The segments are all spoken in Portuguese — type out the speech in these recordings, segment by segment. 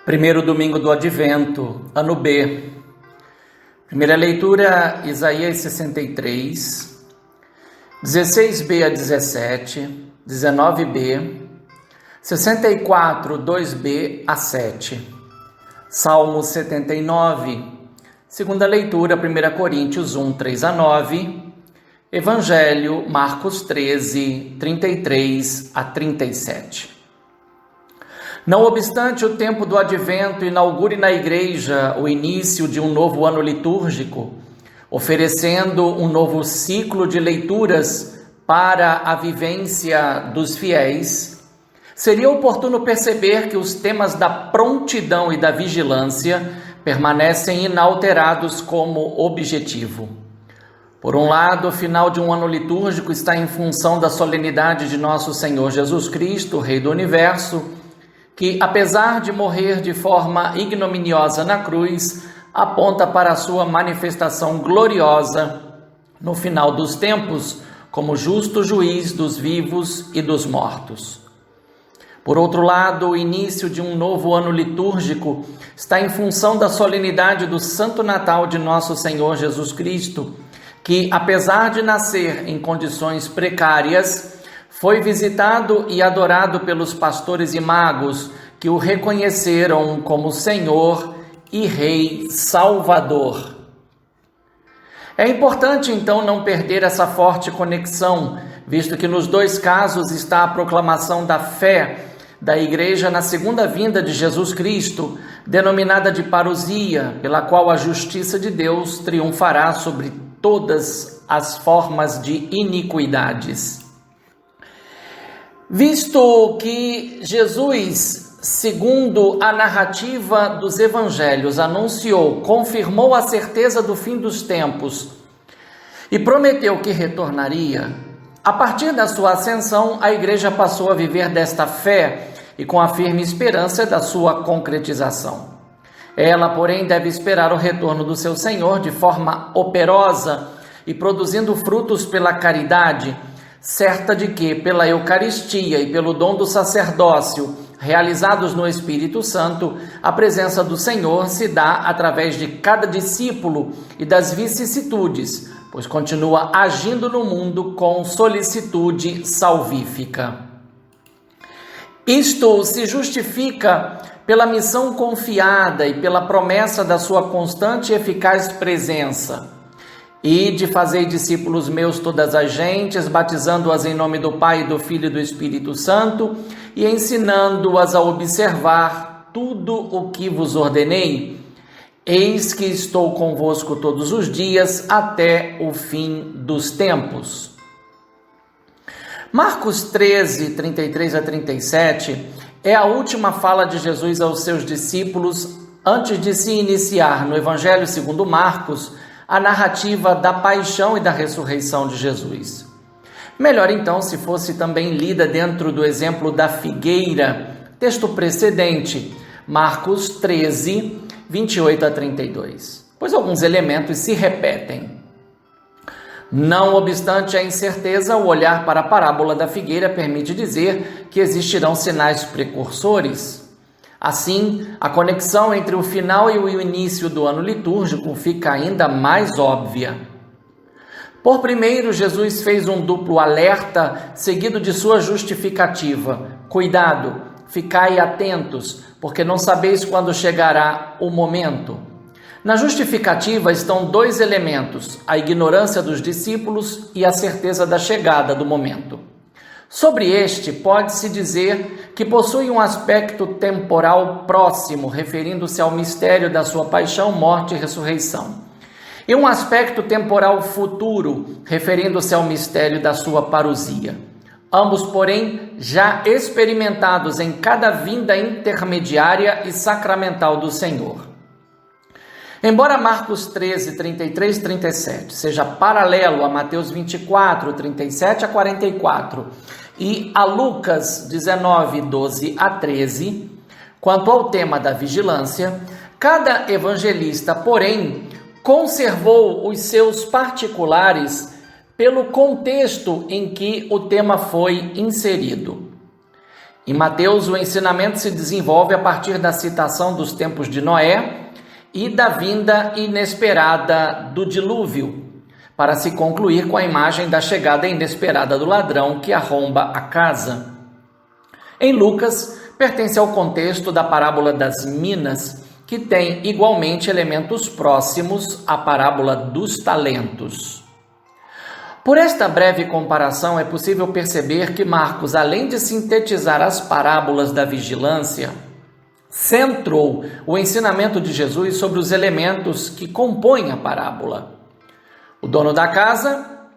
Primeiro domingo do Advento, ano B. Primeira leitura, Isaías 63, 16b a 17, 19b, 64, 2b a 7. Salmo 79, segunda leitura, 1 Coríntios 1, 3 a 9. Evangelho, Marcos 13, 33 a 37. Não obstante o tempo do Advento inaugure na Igreja o início de um novo ano litúrgico, oferecendo um novo ciclo de leituras para a vivência dos fiéis, seria oportuno perceber que os temas da prontidão e da vigilância permanecem inalterados como objetivo. Por um lado, o final de um ano litúrgico está em função da solenidade de nosso Senhor Jesus Cristo, Rei do Universo, que, apesar de morrer de forma ignominiosa na cruz, aponta para a sua manifestação gloriosa no final dos tempos, como justo juiz dos vivos e dos mortos. Por outro lado, o início de um novo ano litúrgico está em função da solenidade do Santo Natal de nosso Senhor Jesus Cristo, que, apesar de nascer em condições precárias, foi visitado e adorado pelos pastores e magos que o reconheceram como Senhor e Rei Salvador. É importante, então, não perder essa forte conexão, visto que nos dois casos está a proclamação da fé da Igreja na segunda vinda de Jesus Cristo, denominada de parousia, pela qual a justiça de Deus triunfará sobre todas as formas de iniquidades. Visto que Jesus, segundo a narrativa dos evangelhos, anunciou, confirmou a certeza do fim dos tempos e prometeu que retornaria, a partir da sua ascensão, a Igreja passou a viver desta fé e com a firme esperança da sua concretização. Ela, porém, deve esperar o retorno do seu Senhor de forma operosa e produzindo frutos pela caridade, certa de que, pela Eucaristia e pelo dom do sacerdócio, realizados no Espírito Santo, a presença do Senhor se dá através de cada discípulo e das vicissitudes, pois continua agindo no mundo com solicitude salvífica. Isto se justifica pela missão confiada e pela promessa da sua constante e eficaz presença. Ide, fazei discípulos meus todas as gentes, batizando-as em nome do Pai, do Filho e do Espírito Santo, e ensinando-as a observar tudo o que vos ordenei. Eis que estou convosco todos os dias, até o fim dos tempos. Marcos 13, 33 a 37, é a última fala de Jesus aos seus discípulos antes de se iniciar no Evangelho segundo Marcos, a narrativa da paixão e da ressurreição de Jesus. Melhor então se fosse também lida dentro do exemplo da figueira, texto precedente, Marcos 13, 28 a 32, pois alguns elementos se repetem. Não obstante a incerteza, o olhar para a parábola da figueira permite dizer que existirão sinais precursores. Assim, a conexão entre o final e o início do ano litúrgico fica ainda mais óbvia. Por primeiro, Jesus fez um duplo alerta, seguido de sua justificativa. Cuidado, ficai atentos, porque não sabeis quando chegará o momento. Na justificativa estão dois elementos, a ignorância dos discípulos e a certeza da chegada do momento. Sobre este, pode-se dizer que possui um aspecto temporal próximo, referindo-se ao mistério da sua paixão, morte e ressurreição, e um aspecto temporal futuro, referindo-se ao mistério da sua parousia. Ambos, porém, já experimentados em cada vinda intermediária e sacramental do Senhor. Embora Marcos 13, 33 e 37 seja paralelo a Mateus 24, 37 a 44 e a Lucas 19, 12 a 13, quanto ao tema da vigilância, cada evangelista, porém, conservou os seus particulares pelo contexto em que o tema foi inserido. Em Mateus, o ensinamento se desenvolve a partir da citação dos tempos de Noé e da vinda inesperada do dilúvio, para se concluir com a imagem da chegada inesperada do ladrão que arromba a casa. Em Lucas, pertence ao contexto da parábola das minas, que tem igualmente elementos próximos à parábola dos talentos. Por esta breve comparação, é possível perceber que Marcos, além de sintetizar as parábolas da vigilância, centrou o ensinamento de Jesus sobre os elementos que compõem a parábola. O dono da casa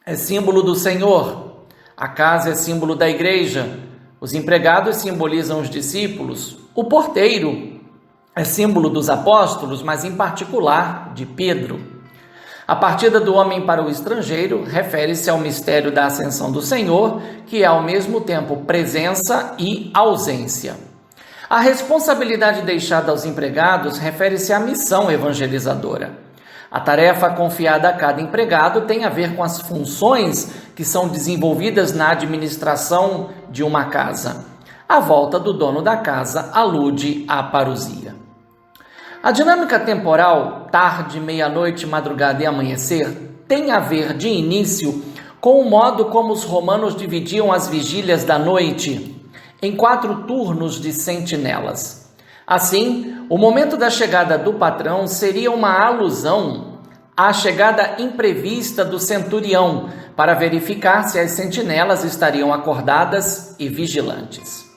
é símbolo do Senhor, a casa é símbolo da igreja, os empregados simbolizam os discípulos, o porteiro é símbolo dos apóstolos, mas em particular de Pedro. A partida do homem para o estrangeiro refere-se ao mistério da ascensão do Senhor, que é ao mesmo tempo presença e ausência. A responsabilidade deixada aos empregados refere-se à missão evangelizadora. A tarefa confiada a cada empregado tem a ver com as funções que são desenvolvidas na administração de uma casa. A volta do dono da casa alude à parousia. A dinâmica temporal, tarde, meia-noite, madrugada e amanhecer, tem a ver, de início, com o modo como os romanos dividiam as vigílias da noite em 4 turnos de sentinelas. Assim, o momento da chegada do patrão seria uma alusão à chegada imprevista do centurião para verificar se as sentinelas estariam acordadas e vigilantes.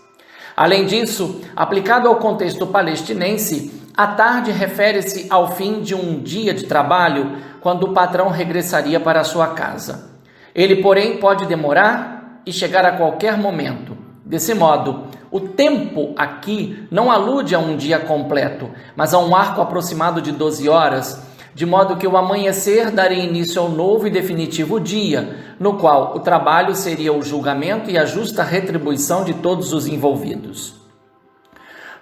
Além disso, aplicado ao contexto palestinense, a tarde refere-se ao fim de um dia de trabalho, quando o patrão regressaria para a sua casa. Ele, porém, pode demorar e chegar a qualquer momento. Desse modo, o tempo aqui não alude a um dia completo, mas a um arco aproximado de 12 horas, de modo que o amanhecer daria início ao novo e definitivo dia, no qual o trabalho seria o julgamento e a justa retribuição de todos os envolvidos.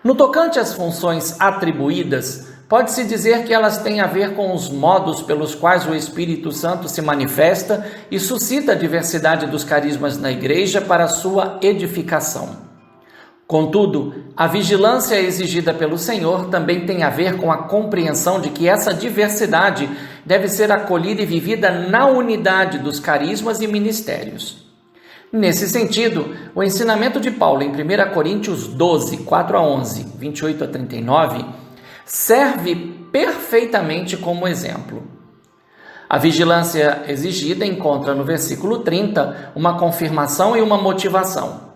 No tocante às funções atribuídas, pode-se dizer que elas têm a ver com os modos pelos quais o Espírito Santo se manifesta e suscita a diversidade dos carismas na igreja para sua edificação. Contudo, a vigilância exigida pelo Senhor também tem a ver com a compreensão de que essa diversidade deve ser acolhida e vivida na unidade dos carismas e ministérios. Nesse sentido, o ensinamento de Paulo em 1 Coríntios 12, 4-11, 28-39, serve perfeitamente como exemplo. A vigilância exigida encontra no versículo 30 uma confirmação e uma motivação.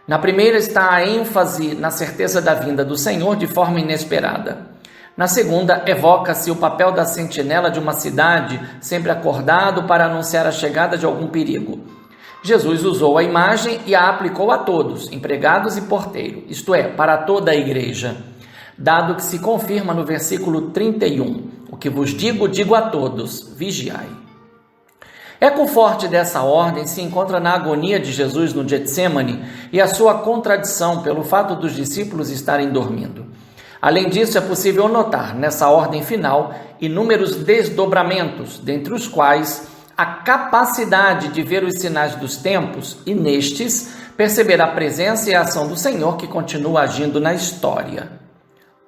Na primeira está a ênfase na certeza da vinda do Senhor de forma inesperada. Na segunda, evoca-se o papel da sentinela de uma cidade, sempre acordado para anunciar a chegada de algum perigo. Jesus usou a imagem e a aplicou a todos, empregados e porteiro, isto é, para toda a igreja, dado que se confirma no versículo 31, o que vos digo, digo a todos, vigiai. Eco forte dessa ordem se encontra na agonia de Jesus no Getsêmani e a sua contradição pelo fato dos discípulos estarem dormindo. Além disso, é possível notar nessa ordem final inúmeros desdobramentos, dentre os quais a capacidade de ver os sinais dos tempos e, nestes, perceber a presença e a ação do Senhor que continua agindo na história.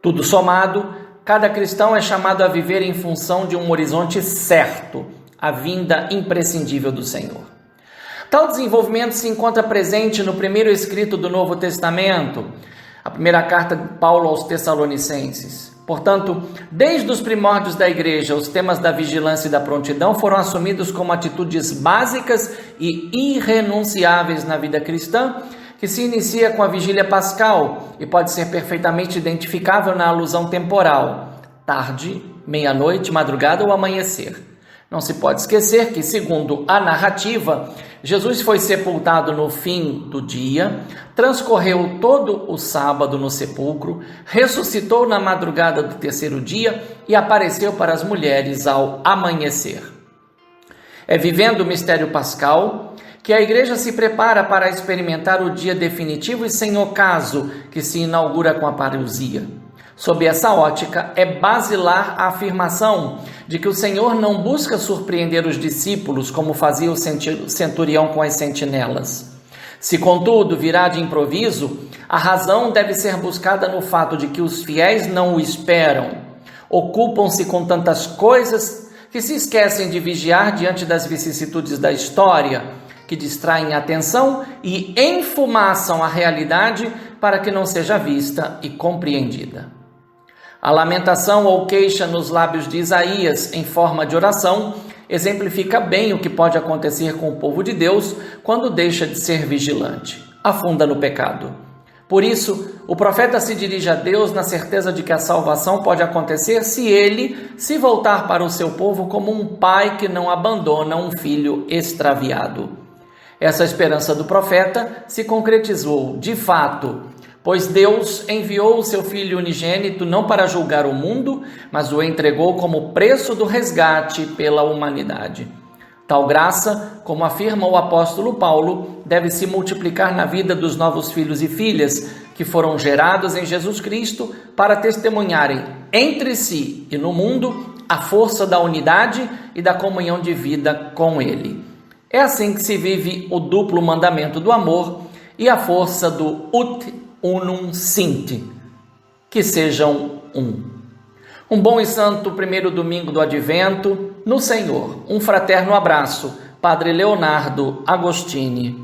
Tudo somado, cada cristão é chamado a viver em função de um horizonte certo, a vinda imprescindível do Senhor. Tal desenvolvimento se encontra presente no primeiro escrito do Novo Testamento, a primeira carta de Paulo aos Tessalonicenses. Portanto, desde os primórdios da igreja, os temas da vigilância e da prontidão foram assumidos como atitudes básicas e irrenunciáveis na vida cristã, que se inicia com a vigília pascal e pode ser perfeitamente identificável na alusão temporal, tarde, meia-noite, madrugada ou amanhecer. Não se pode esquecer que, segundo a narrativa, Jesus foi sepultado no fim do dia, transcorreu todo o sábado no sepulcro, ressuscitou na madrugada do terceiro dia e apareceu para as mulheres ao amanhecer. É vivendo o mistério pascal que a igreja se prepara para experimentar o dia definitivo e sem ocaso que se inaugura com a parousia. Sob essa ótica, é basilar a afirmação de que o Senhor não busca surpreender os discípulos como fazia o centurião com as sentinelas. Se, contudo, virá de improviso, a razão deve ser buscada no fato de que os fiéis não o esperam, ocupam-se com tantas coisas que se esquecem de vigiar diante das vicissitudes da história, que distraem a atenção e enfumaçam a realidade para que não seja vista e compreendida. A lamentação ou queixa nos lábios de Isaías, em forma de oração, exemplifica bem o que pode acontecer com o povo de Deus quando deixa de ser vigilante, afunda no pecado. Por isso, o profeta se dirige a Deus na certeza de que a salvação pode acontecer se ele se voltar para o seu povo como um pai que não abandona um filho extraviado. Essa esperança do profeta se concretizou de fato, pois Deus enviou o seu Filho unigênito não para julgar o mundo, mas o entregou como preço do resgate pela humanidade. Tal graça, como afirma o apóstolo Paulo, deve se multiplicar na vida dos novos filhos e filhas que foram gerados em Jesus Cristo para testemunharem entre si e no mundo a força da unidade e da comunhão de vida com Ele. É assim que se vive o duplo mandamento do amor e a força do ut unum sint, que sejam um. Um bom e santo primeiro domingo do Advento, no Senhor. Um fraterno abraço, Padre Leonardo Agostini.